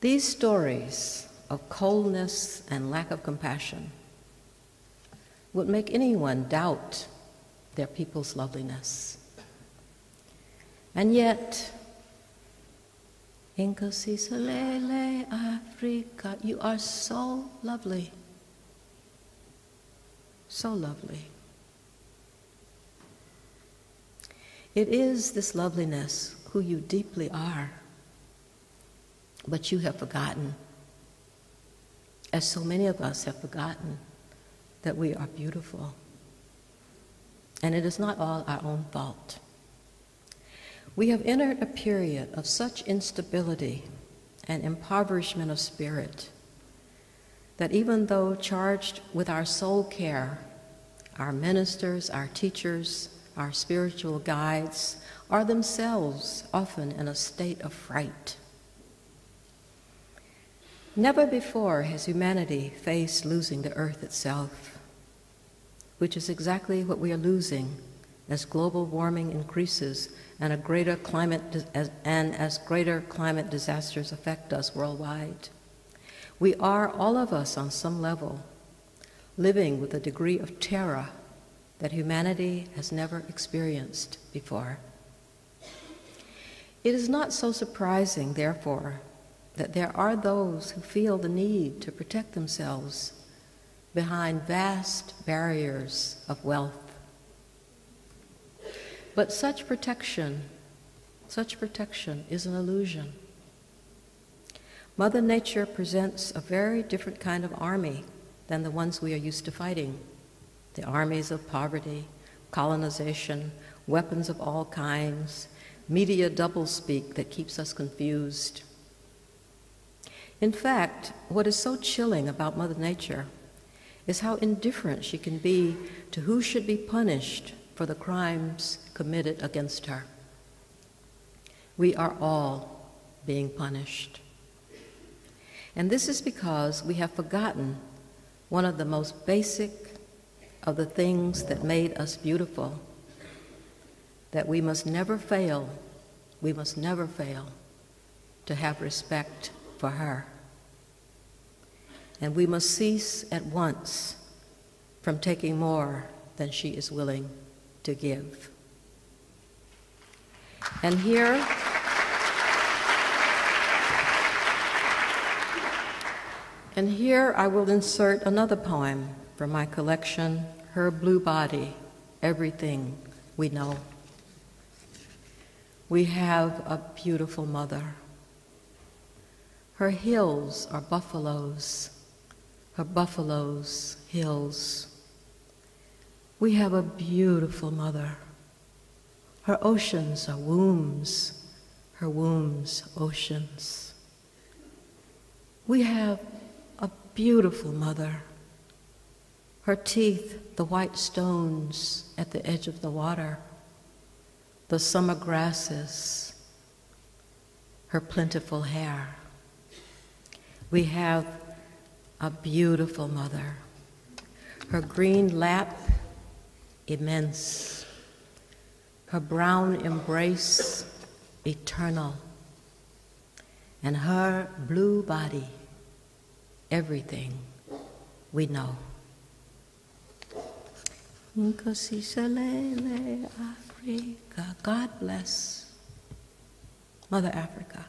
These stories of coldness and lack of compassion would make anyone doubt their people's loveliness. And yet, Inkasisalele Africa, you are so lovely, so lovely. It is this loveliness who you deeply are, but you have forgotten, as so many of us have forgotten, that we are beautiful. And it is not all our own fault. We have entered a period of such instability and impoverishment of spirit that even though charged with our soul care, our ministers, our teachers, our spiritual guides are themselves often in a state of fright. Never before has humanity faced losing the earth itself, which is exactly what we are losing as global warming increases and as greater climate disasters affect us worldwide. We are, all of us on some level, living with a degree of terror that humanity has never experienced before. It is not so surprising, therefore, that there are those who feel the need to protect themselves behind vast barriers of wealth. But such protection is an illusion. Mother Nature presents a very different kind of army than the ones we are used to fighting. The armies of poverty, colonization, weapons of all kinds, media doublespeak that keeps us confused. In fact, what is so chilling about Mother Nature is how indifferent she can be to who should be punished for the crimes committed against her. We are all being punished. And this is because we have forgotten one of the most basic of the things that made us beautiful, that we must never fail to have respect for her. And we must cease at once from taking more than she is willing to give. And here I will insert another poem from my collection, Her Blue Body, Everything We Know. We have a beautiful mother. Her hills are buffaloes, her buffaloes hills. We have a beautiful mother. Her oceans are wombs, her wombs oceans. We have a beautiful mother. Her teeth, the white stones at the edge of the water, the summer grasses, her plentiful hair. We have a beautiful mother. Her green lap, immense. Her brown embrace, eternal. And her blue body, everything we know. Africa. God bless Mother Africa.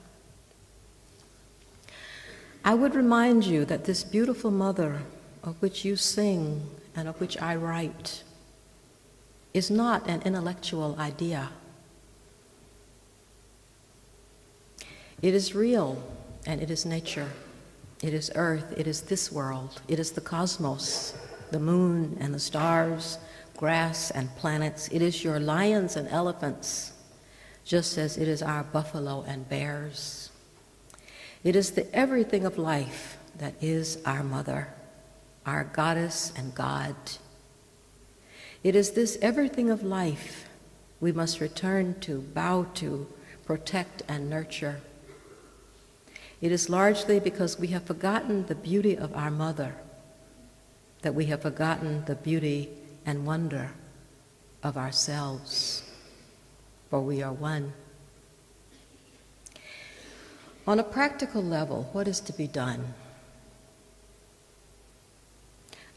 I would remind you that this beautiful mother of which you sing and of which I write is not an intellectual idea. It is real and it is nature. It is earth, it is this world, it is the cosmos, the moon and the stars, grass and planets. It is your lions and elephants, just as it is our buffalo and bears. It is the everything of life that is our mother, our goddess and God. It is this everything of life we must return to, bow to, protect and nurture. It is largely because we have forgotten the beauty of our mother that we have forgotten the beauty and wonder of ourselves, for we are one. On a practical level, what is to be done?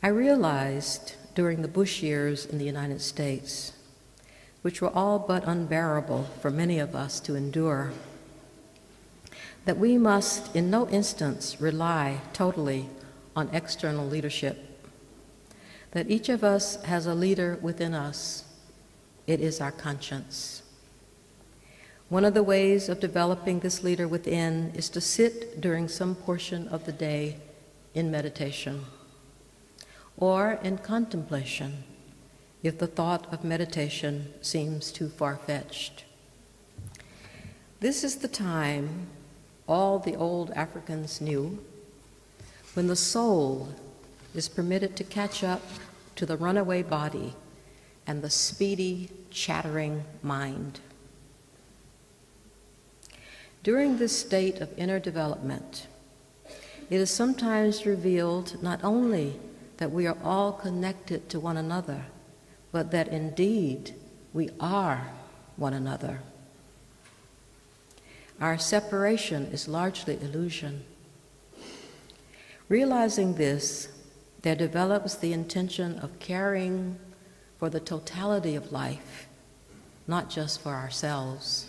I realized during the Bush years in the United States, which were all but unbearable for many of us to endure, that we must in no instance rely totally on external leadership, that each of us has a leader within us. It is our conscience. One of the ways of developing this leader within is to sit during some portion of the day in meditation or in contemplation if the thought of meditation seems too far-fetched. This is the time all the old Africans knew when the soul is permitted to catch up to the runaway body and the speedy, chattering mind. During this state of inner development, it is sometimes revealed not only that we are all connected to one another, but that indeed we are one another. Our separation is largely illusion. Realizing this, there develops the intention of caring for the totality of life, not just for ourselves.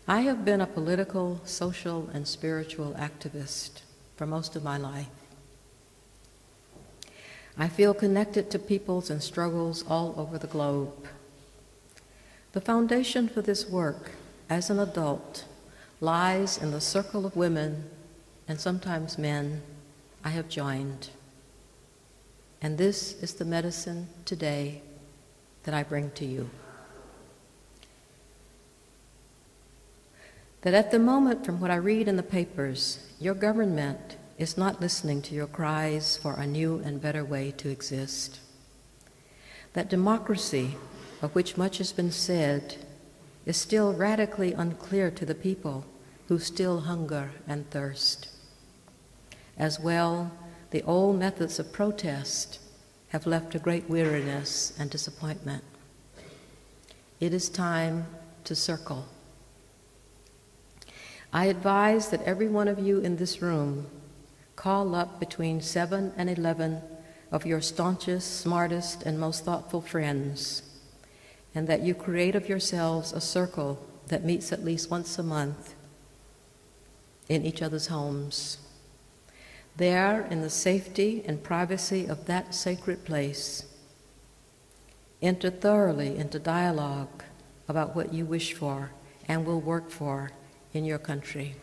I have been a political, social, and spiritual activist for most of my life. I feel connected to peoples and struggles all over the globe. The foundation for this work, as an adult, lies in the circle of women, and sometimes men, I have joined. And this is the medicine today that I bring to you. That at the moment, from what I read in the papers, your government is not listening to your cries for a new and better way to exist. That democracy, of which much has been said, is still radically unclear to the people who still hunger and thirst. As well, the old methods of protest have left a great weariness and disappointment. It is time to circle. I advise that every one of you in this room call up between 7 and 11 of your staunchest, smartest, and most thoughtful friends, and that you create of yourselves a circle that meets at least once a month in each other's homes. There, in the safety and privacy of that sacred place, enter thoroughly into dialogue about what you wish for and will work for in your country.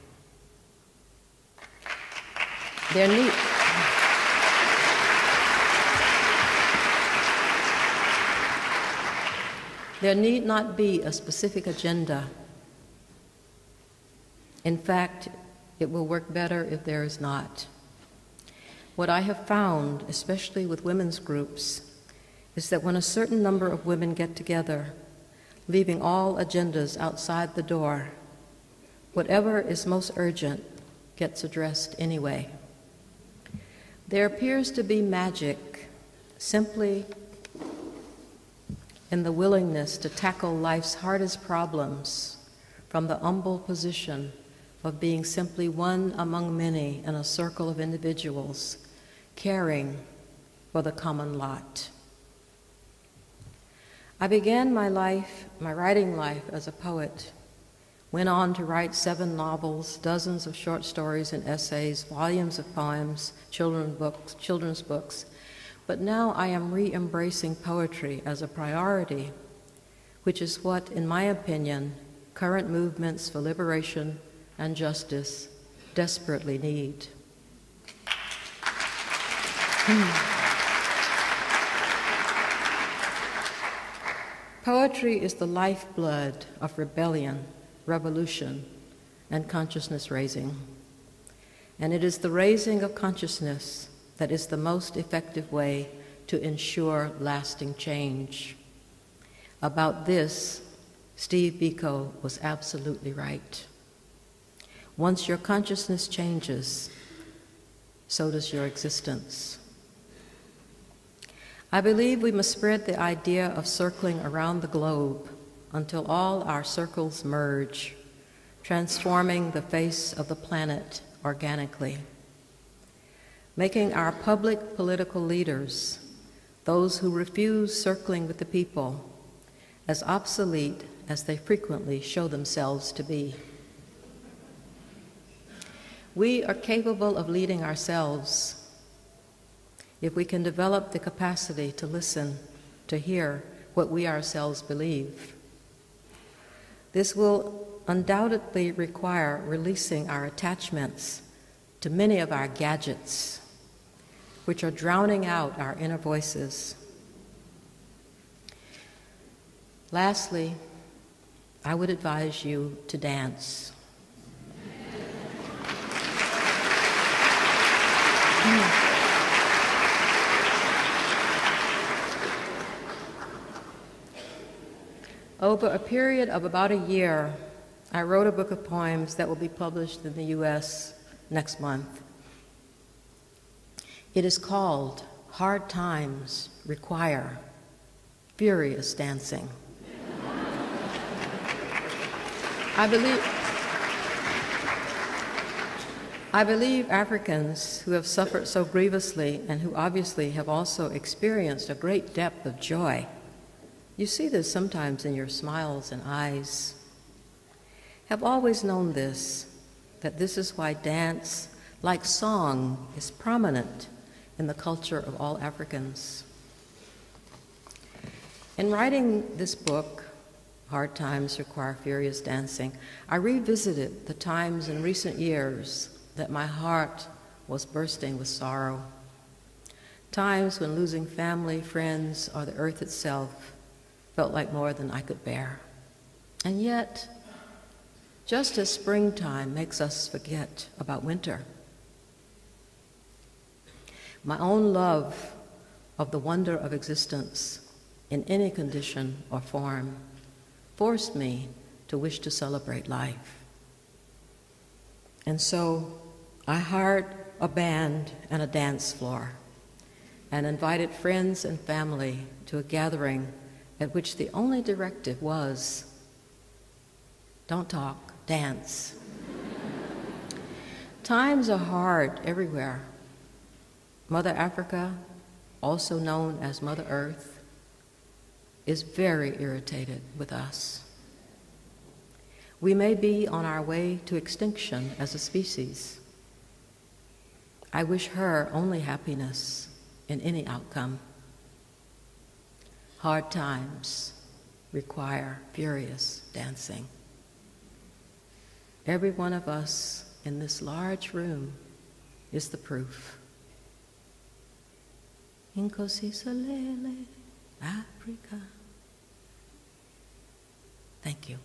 There need not be a specific agenda. In fact, it will work better if there is not. What I have found, especially with women's groups, is that when a certain number of women get together, leaving all agendas outside the door, whatever is most urgent gets addressed anyway. There appears to be magic simply in the willingness to tackle life's hardest problems from the humble position of being simply one among many in a circle of individuals caring for the common lot. I began my writing life as a poet, went on to write 7 novels, dozens of short stories and essays, volumes of poems, children's books, but now I am re-embracing poetry as a priority, which is what, in my opinion, current movements for liberation and justice desperately need. Poetry is the lifeblood of rebellion, revolution, and consciousness raising. And it is the raising of consciousness that is the most effective way to ensure lasting change. About this, Steve Biko was absolutely right. Once your consciousness changes, so does your existence. I believe we must spread the idea of circling around the globe until all our circles merge, transforming the face of the planet organically, making our public political leaders, those who refuse circling with the people, as obsolete as they frequently show themselves to be. We are capable of leading ourselves if we can develop the capacity to listen, to hear what we ourselves believe. This will undoubtedly require releasing our attachments to many of our gadgets, which are drowning out our inner voices. Lastly, I would advise you to dance. Over a period of about a year, I wrote a book of poems that will be published in the U.S. next month. It is called Hard Times Require Furious Dancing. I believe Africans who have suffered so grievously and who obviously have also experienced a great depth of joy, you see this sometimes in your smiles and eyes, have always known this, that this is why dance, like song, is prominent in the culture of all Africans. In writing this book, Hard Times Require Furious Dancing, I revisited the times in recent years that my heart was bursting with sorrow. Times when losing family, friends, or the earth itself felt like more than I could bear. And yet, just as springtime makes us forget about winter, my own love of the wonder of existence in any condition or form forced me to wish to celebrate life. And so I hired a band and a dance floor and invited friends and family to a gathering at which the only directive was, don't talk, dance. Times are hard everywhere. Mother Africa, also known as Mother Earth, is very irritated with us. We may be on our way to extinction as a species. I wish her only happiness in any outcome. Hard times require furious dancing. Every one of us in this large room is the proof. Inkosisalele, Africa. Thank you.